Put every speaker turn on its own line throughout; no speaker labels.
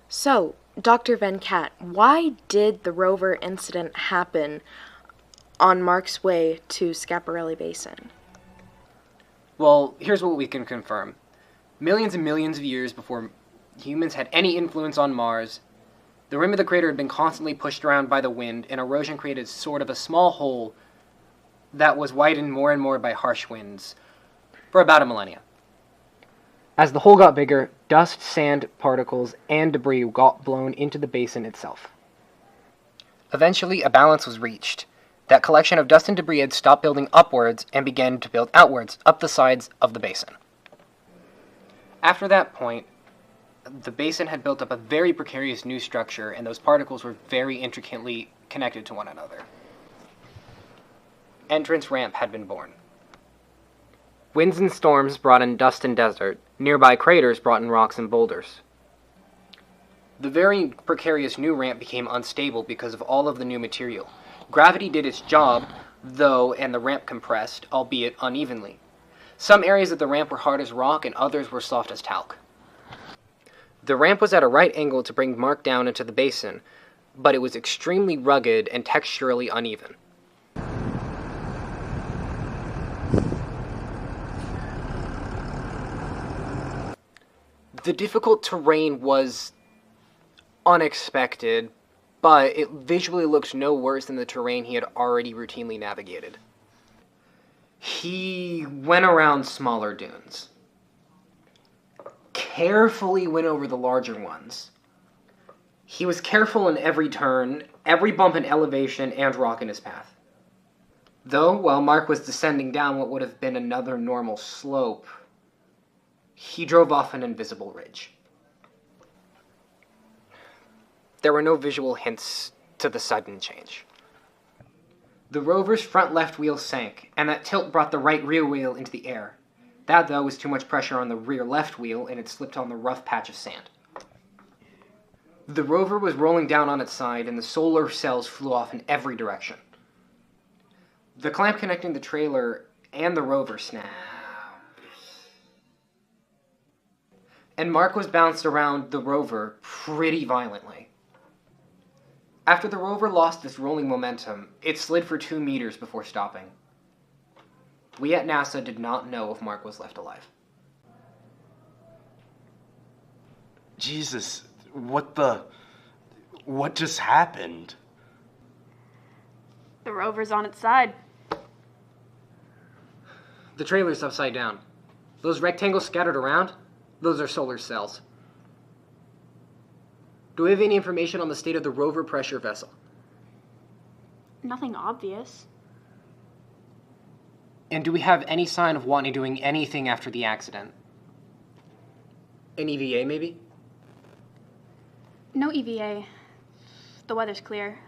So, Dr. Venkat, why did the rover incident happen on Mark's way to Schiaparelli Basin?
Well, here's what we can confirm. Millions and millions of years before humans had any influence on Mars, the rim of the crater had been constantly pushed around by the wind, and erosion created sort of a small hole that was widened more and more by harsh winds for about a millennia. As the hole got bigger, dust, sand, particles, and debris got blown into the basin itself. Eventually, a balance was reached. That collection of dust and debris had stopped building upwards and began to build outwards, up the sides of the basin. After that point, the basin had built up a very precarious new structure, and those particles were very intricately connected to one another. Entrance ramp had been born. Winds and storms brought in dust and desert. Nearby craters brought in rocks and boulders. The very precarious new ramp became unstable because of all of the new material. Gravity did its job, though, and the ramp compressed, albeit unevenly. Some areas of the ramp were hard as rock, and others were soft as talc. The ramp was at a right angle to bring Mark down into the basin, but it was extremely rugged and texturally uneven. The difficult terrain was unexpected, but it visually looked no worse than the terrain he had already routinely navigated. He went around smaller dunes, carefully went over the larger ones. He was careful in every turn, every bump in elevation and rock in his path. Though, while Mark was descending down what would have been another normal slope, he drove off an invisible ridge. There were no visual hints to the sudden change. The rover's front left wheel sank, and that tilt brought the right rear wheel into the air. That, though, was too much pressure on the rear left wheel, and it slipped on the rough patch of sand. The rover was rolling down on its side, and the solar cells flew off in every direction. The clamp connecting the trailer and the rover snapped. And Mark was bounced around the rover pretty violently. After the rover lost this rolling momentum, it slid for 2 meters before stopping. We at NASA did not know if Mark was left alive.
Jesus, what just happened?
The rover's on its side.
The trailer's upside down. Those rectangles scattered around, those are solar cells. Do we have any information on the state of the rover pressure vessel?
Nothing obvious.
And do we have any sign of Watney doing anything after the accident? An EVA, maybe?
No EVA. The weather's clear.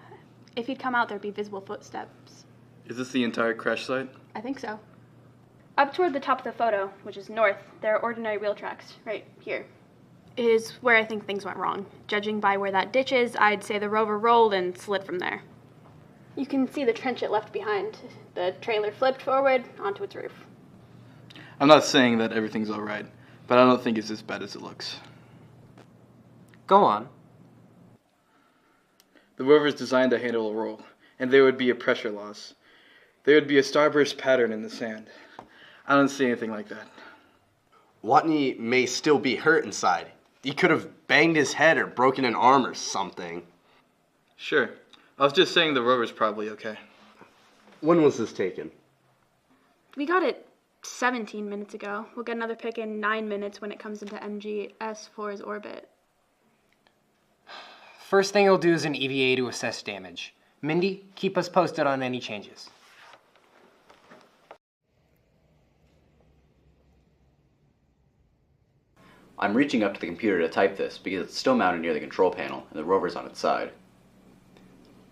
If he'd come out, there'd be visible footsteps.
Is this the entire crash site?
I think so. Up toward the top of the photo, which is north, there are ordinary wheel tracks, right here. Is where I think things went wrong. Judging by where that ditch is, I'd say the rover rolled and slid from there. You can see the trench it left behind. The trailer flipped forward onto its roof.
I'm not saying that everything's alright, but I don't think it's as bad as it looks.
Go on.
The rover's designed to handle a roll, and there would be a pressure loss. There would be a starburst pattern in the sand. I don't see anything like that.
Watney may still be hurt inside. He could have banged his head or broken an arm or something.
Sure. I was just saying the rover's probably okay.
When was this taken?
We got it 17 minutes ago. We'll get another pic in 9 minutes when it comes into MGS for his orbit.
First thing he'll do is an EVA to assess damage. Mindy, keep us posted on any changes.
I'm reaching up to the computer to type this because it's still mounted near the control panel and the rover's on its side.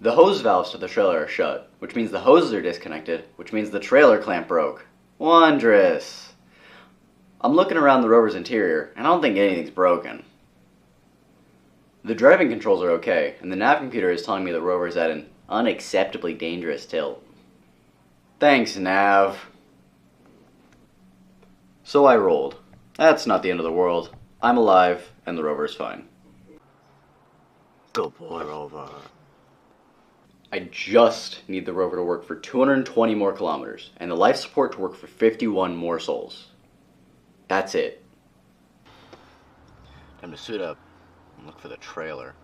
The hose valves to the trailer are shut, which means the hoses are disconnected, which means the trailer clamp broke. Wondrous! I'm looking around the rover's interior, and I don't think anything's broken. The driving controls are okay, and the nav computer is telling me the rover is at an unacceptably dangerous tilt. Thanks, nav. So I rolled. That's not the end of the world. I'm alive, and the rover's fine.
Good boy, Rover.
I just need the rover to work for 220 more kilometers, and the life support to work for 51 more sols. That's it.
Time to suit up and look for the trailer.